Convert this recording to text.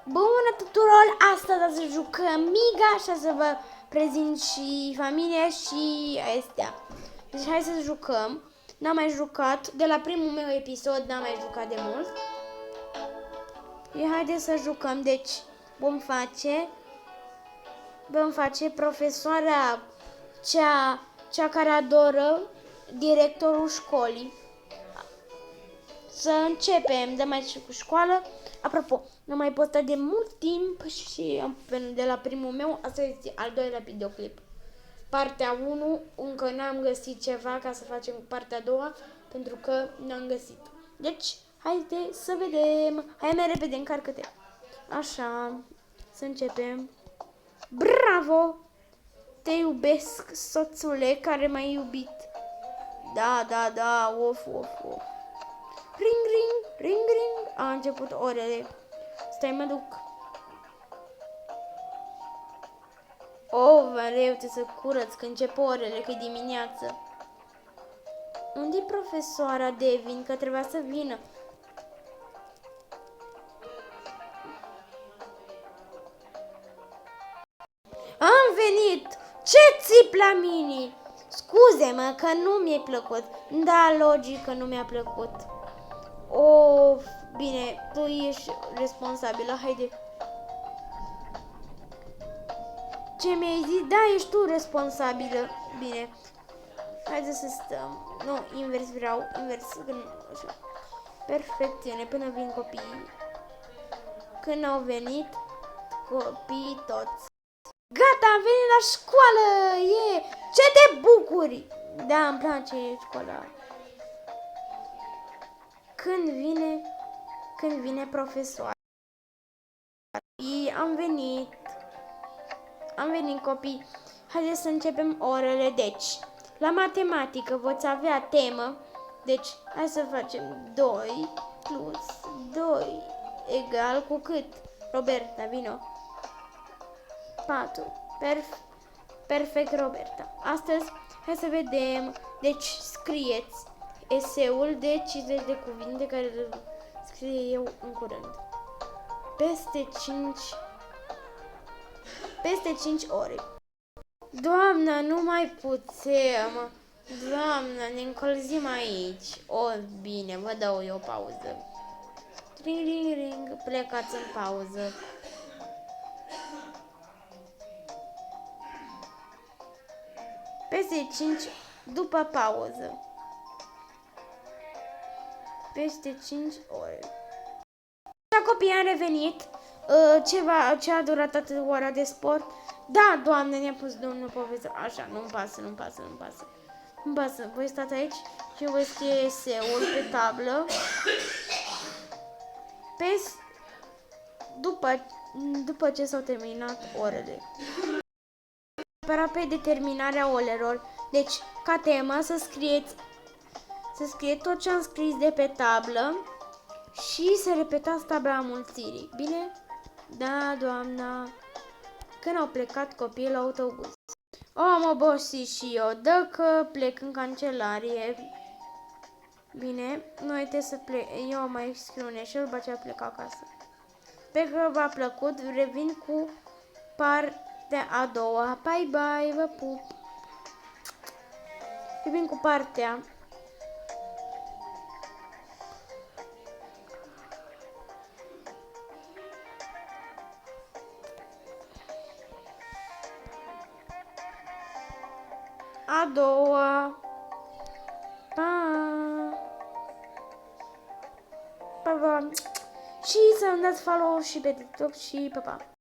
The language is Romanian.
Bună tuturor! Astăzi să jucăm Miga, așa să vă prezint și familia și astea. Deci hai să jucăm. N-am mai jucat, de la primul meu episod n-am mai jucat de mult. Haideți să jucăm, deci vom face profesoara cea care adoră directorul școlii. Să începem, dăm aici cu școală. Apropo, n-am mai postat de mult timp și de la primul meu, asta este al doilea videoclip. Partea 1, încă n-am găsit ceva ca să facem partea a doua, pentru că n-am găsit. Deci, haide să vedem. Hai mai repede, încarcă-te. Așa, să începem. Bravo! Te iubesc, soțule, care m-ai iubit. Da, of. Ring, ring, ring, ring. A început orele. Stai, mă duc. Valeu, trebuie să curăț că încep orele, că e dimineață. Unde-i profesoara Devin? Că trebuia să vină. Am venit! Ce țip la mine? Scuze-mă că nu mi-ai plăcut. Da, logic că nu mi-a plăcut. Bine, tu ești responsabilă, haide. Ce mi-ai zis? Da, ești tu responsabilă. Bine, haide să stăm. Nu, invers vreau, invers. Așa. Perfecțiune, până vin copiii. Când au venit copiii toți. Gata, am venit la școală! Ce te bucuri! Da, îmi place școala. Când vine profesoara. Am venit copii. Haideți să începem orele. Deci, la matematică voți avea temă. Deci, hai să facem 2 plus 2 egal cu cât? Roberta, vino. 4. Perfect, Roberta. Astăzi, hai să vedem. Deci, scrieți eseul de 50 de cuvinte care le scrie eu în curând. Peste 5 ore. Doamna, nu mai putem. Doamna, ne încălzim aici. Bine, vă dau eu pauză. Ring, ring, ring, plecați în pauză. Peste 5, după pauză. Peste 5 ore. Așa, copii, am revenit. Ce a durat atât ora de sport? Da, doamne, ne-a pus domnul profesor. Așa, nu-mi pasă. Voi stați aici și voi scrie eseul pe tablă. După ce s-au terminat orele. Pe determinarea orelor. Deci, ca temă, să scrieți tot ce am scris de pe tablă și să repetați tabla mulțirii. Bine? Da, doamna. Când au plecat copiii la autobuz. Am obosit și eu. Dă că plec în cancelarie. Bine, noi trebuie să plec. Eu mai scriu un eșel, după aceea plec acasă. Sper că v-a plăcut. Revin cu partea a doua. Bye, bye, vă pup. Revin cu partea a doua. Pa! Și să-mi dați follow și pe TikTok și pa!